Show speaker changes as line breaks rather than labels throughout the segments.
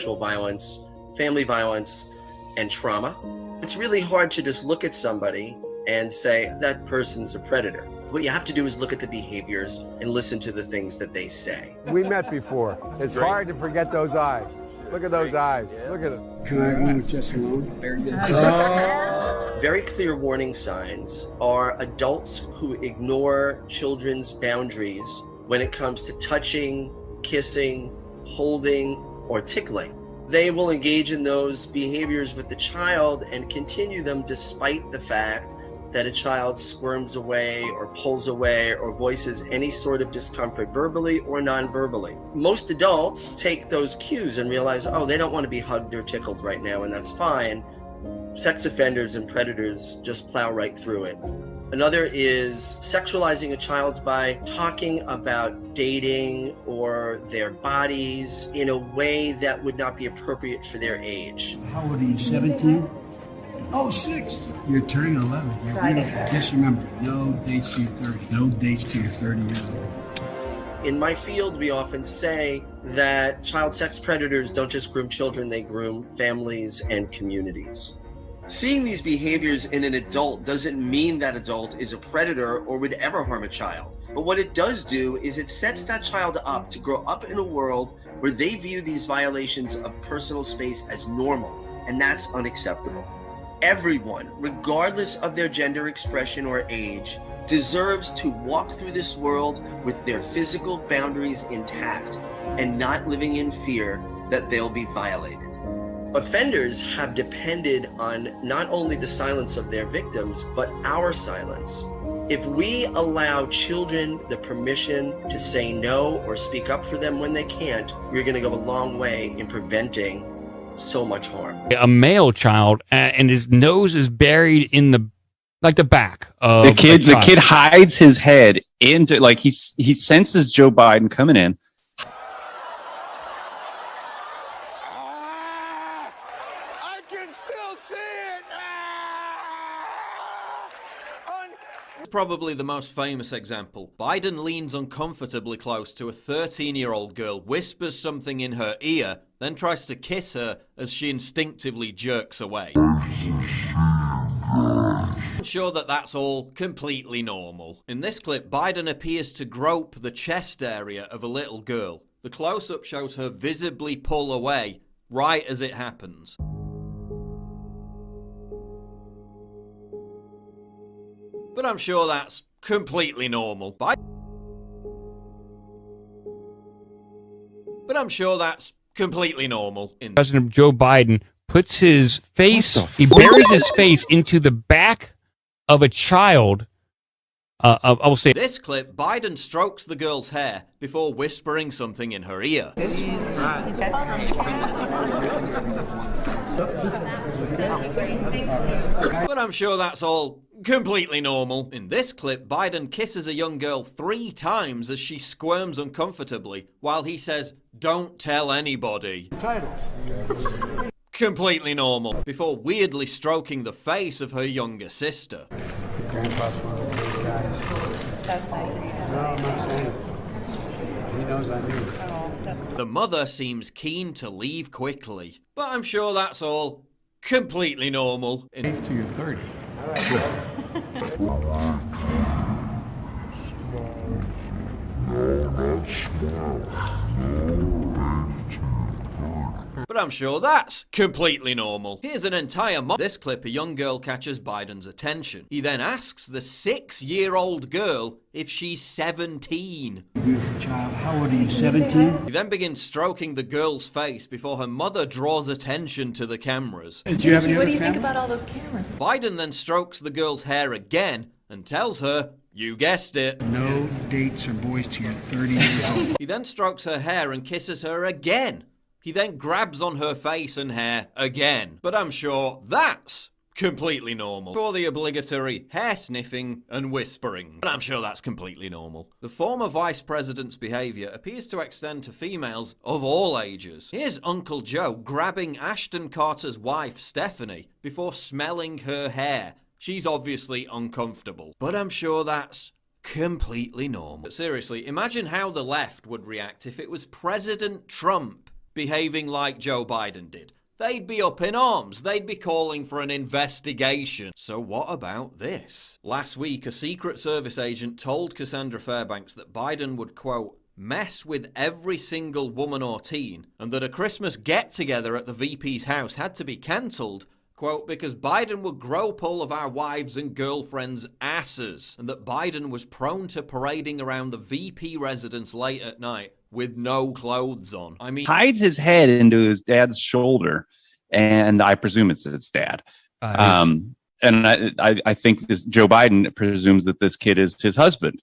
sexual violence, family violence, and trauma. It's really hard to just look at somebody and say that person's a predator. What you have to do is look at the behaviors and listen to the things that they say.
We met before. It's hard to forget those eyes. Look at those eyes. Look at them.
Can I go with just alone?
Very good.
Very clear warning signs are adults who ignore children's boundaries when it comes to touching, kissing, holding, or tickling. They will engage in those behaviors with the child and continue them despite the fact that a child squirms away or pulls away or voices any sort of discomfort verbally or non-verbally. Most adults take those cues and realize, oh, they don't want to be hugged or tickled right now, and that's fine. Sex offenders and predators just plow right through it. Another is sexualizing a child by talking about dating or their bodies in a way that would not be appropriate for their age.
How old are you, 17? Oh, 6. You're turning 11. You're beautiful. Just remember, no dates to your 30. No dates to your 30 years old.
In my field, we often say that child sex predators don't just groom children, they groom families and communities. Seeing these behaviors in an adult doesn't mean that adult is a predator or would ever harm a child. But what it does do is it sets that child up to grow up in a world where they view these violations of personal space as normal, and that's unacceptable. Everyone, regardless of their gender expression or age, deserves to walk through this world with their physical boundaries intact and not living in fear that they'll be violated. Offenders have depended on not only the silence of their victims, but our silence. If we allow children the permission to say no or speak up for them when they can't, we're going to go a long way in preventing so much harm.
A male child, and his nose is buried in the back of
the kid. The kid hides his head into, like, he senses Joe Biden coming in.
I can still see it.
Probably the most famous example. Biden leans uncomfortably close to a 13-year-old girl, whispers something in her ear, then tries to kiss her as she instinctively jerks away. I'm sure that that's all completely normal. In this clip, Biden appears to grope the chest area of a little girl. The close-up shows her visibly pull away right as it happens. But I'm sure that's completely normal. But I'm sure that's completely normal.
President Joe Biden puts his face, he buries his face into the back of a child. I will say
this clip, Biden strokes the girl's hair before whispering something in her ear. But I'm sure that's all completely normal. In this clip, Biden kisses a young girl 3 times as she squirms uncomfortably, while he says, "Don't tell anybody." Completely normal, before weirdly stroking the face of her younger sister.
Grandpa's one of those guys.
That's nice of you to say.
No, I'm not saying it. He knows I do.
The mother seems keen to leave quickly, but I'm sure that's all completely normal.
To your 30.
But I'm sure that's completely normal. Here's an entire this clip, a young girl catches Biden's attention. He then asks the 6-year-old girl if she's 17.
Beautiful child. How old are you, 17?
He then begins stroking the girl's face before her mother draws attention to the cameras.
Do you have any
What
other
do you think
family?
about all those cameras?
Biden then strokes the girl's hair again and tells her, "You guessed it."
No dates or boys to your 30 years old.
He then strokes her hair and kisses her again. He then grabs on her face and hair again. But I'm sure that's completely normal. For the obligatory hair sniffing and whispering. But I'm sure that's completely normal. The former vice president's behavior appears to extend to females of all ages. Here's Uncle Joe grabbing Ashton Carter's wife, Stephanie, before smelling her hair. She's obviously uncomfortable. But I'm sure that's completely normal. But seriously, imagine how the left would react if it was President Trump behaving like Joe Biden did. They'd be up in arms. They'd be calling for an investigation. So what about this? Last week, a Secret Service agent told Cassandra Fairbanks that Biden would, quote, mess with every single woman or teen, and that a Christmas get-together at the VP's house had to be cancelled, quote, because Biden would grope all of our wives' and girlfriends' asses, and that Biden was prone to parading around the VP residence late at night with no clothes on. I mean,
hides his head into his dad's shoulder, and I presume it's his dad. And I think this Joe Biden presumes that this kid is his husband.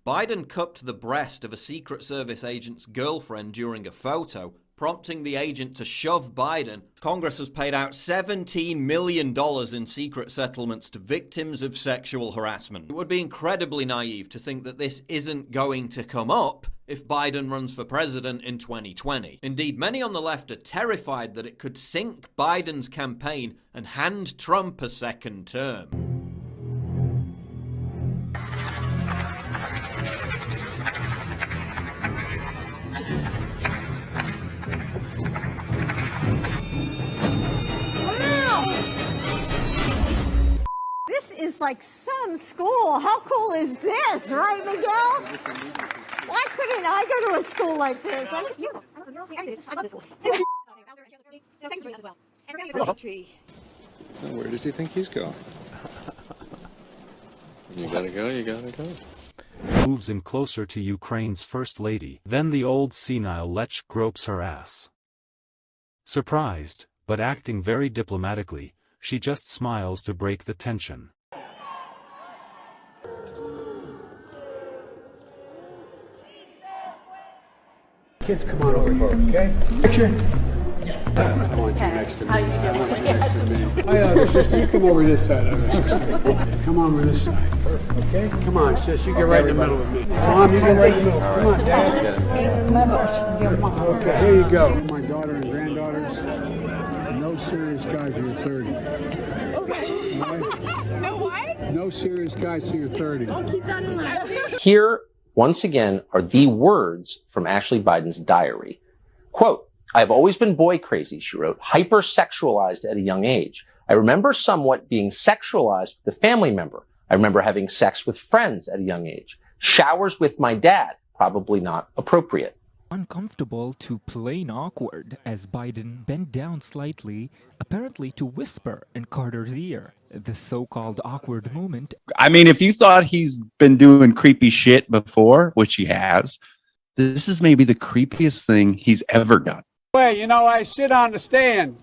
Biden cupped the breast of a Secret Service agent's girlfriend during a photo, prompting the agent to shove Biden. Congress has paid out $17 million in secret settlements to victims of sexual harassment. It would be incredibly naive to think that this isn't going to come up if Biden runs for president in 2020. Indeed, many on the left are terrified that it could sink Biden's campaign and hand Trump a second term.
This is like some school. How cool is this, right, Miguel? Why couldn't I go to a school like this? That's beautiful. I love this school.
Where does he think he's going? You gotta go, you gotta go.
Moves in closer to Ukraine's first lady. Then the old senile lech gropes her ass. Surprised, but acting very diplomatically, she just smiles to break the tension.
Kids, come on over here, okay? Picture. I want you next to me. I want you next to me. Oh, yeah, sister, you come over this side. Come on over this side. Okay? Come on, sis, you get right in the middle of me. Mom, you get right in the middle. Come on, Dad. Okay, here you go. My daughter and granddaughters, no serious guys till you're 30. Okay. No what? No serious guys till you're 30. I'll keep that in mind.
Here, once again, are the words from Ashley Biden's diary. Quote, I've always been boy crazy, she wrote, hypersexualized at a young age. I remember somewhat being sexualized with a family member. I remember having sex with friends at a young age. Showers with my dad, probably not appropriate.
Uncomfortable to plain awkward as Biden bent down slightly, apparently to whisper in Carter's ear. The so-called awkward moment.
I mean, if you thought he's been doing creepy shit before, which he has, this is maybe the creepiest thing he's ever done.
Well, you know, I sit on the stand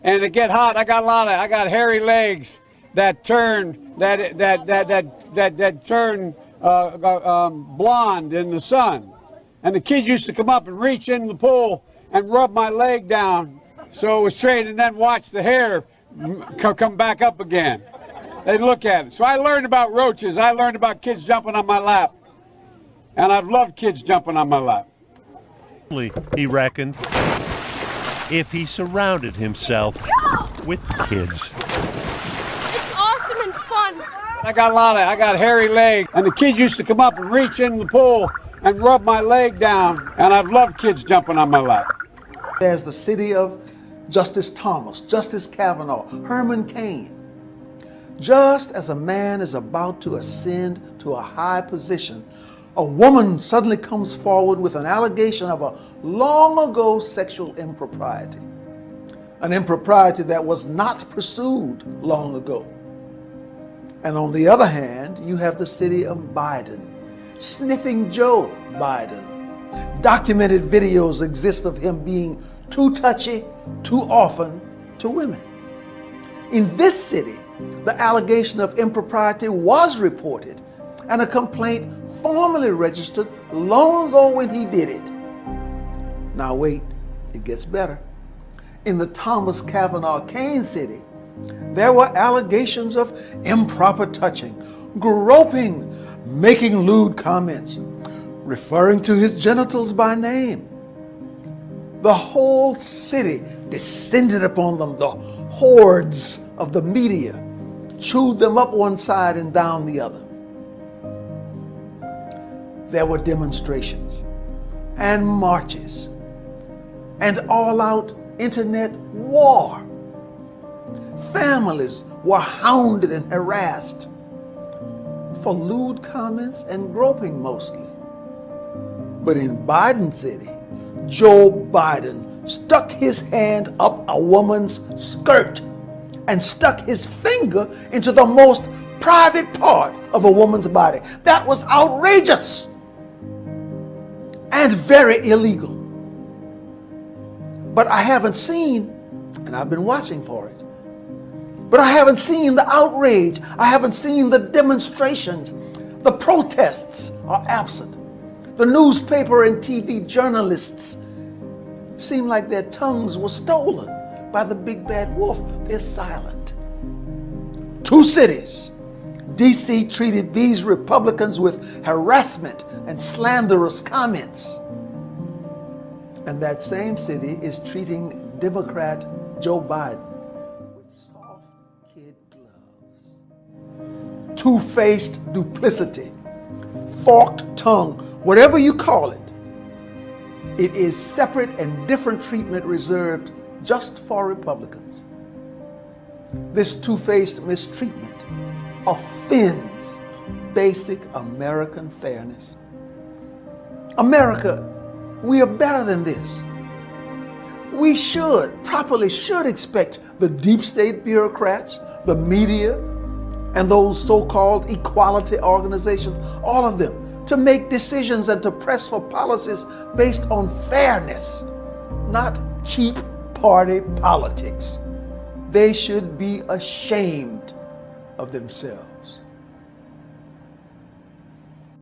and it get hot. I got hairy legs that turn blonde in the sun. And the kids used to come up and reach in the pool and rub my leg down so it was straight, and then watch the hair come back up again. They'd look at it. So I learned about roaches. I learned about kids jumping on my lap. And I've loved kids jumping on my lap.
He reckoned if he surrounded himself with kids.
It's awesome and fun.
I got hairy legs, and the kids used to come up and reach in the pool and rub my leg down, and I've loved kids jumping on my lap.
There's the city of Justice Thomas, Justice Kavanaugh, Herman Cain. Just as a man is about to ascend to a high position, a woman suddenly comes forward with an allegation of a long ago sexual impropriety. An impropriety that was not pursued long ago. And on the other hand, you have the city of Biden, sniffing Joe Biden. Documented videos exist of him being too touchy, too often to women. In this city, the allegation of impropriety was reported and a complaint formally registered long ago when he did it. Now wait, it gets better. In the Thomas Kavanaugh Cain city, there were allegations of improper touching, groping, making lewd comments, referring to his genitals by name. The whole city descended upon them. The hordes of the media chewed them up one side and down the other. There were demonstrations and marches. and all-out internet war. Families were hounded and harassed for lewd comments and groping mostly. But in Biden City, Joe Biden stuck his hand up a woman's skirt and stuck his finger into the most private part of a woman's body. That was outrageous and very illegal. But I haven't seen, and I've been watching for it, but I haven't seen the outrage. I haven't seen the demonstrations. The protests are absent. The newspaper and TV journalists seem like their tongues were stolen by the big bad wolf. They're silent. 2 cities, D.C. treated these Republicans with harassment and slanderous comments. And that same city is treating Democrat Joe Biden with soft kid gloves. Two-faced duplicity, forked tongue, whatever you call it. It is separate and different treatment reserved just for Republicans. This two-faced mistreatment offends basic American fairness. America, we are better than this. We properly should expect the deep state bureaucrats, the media, and those so-called equality organizations, all of them, to make decisions and to press for policies based on fairness, not cheap party politics. They should be ashamed of themselves.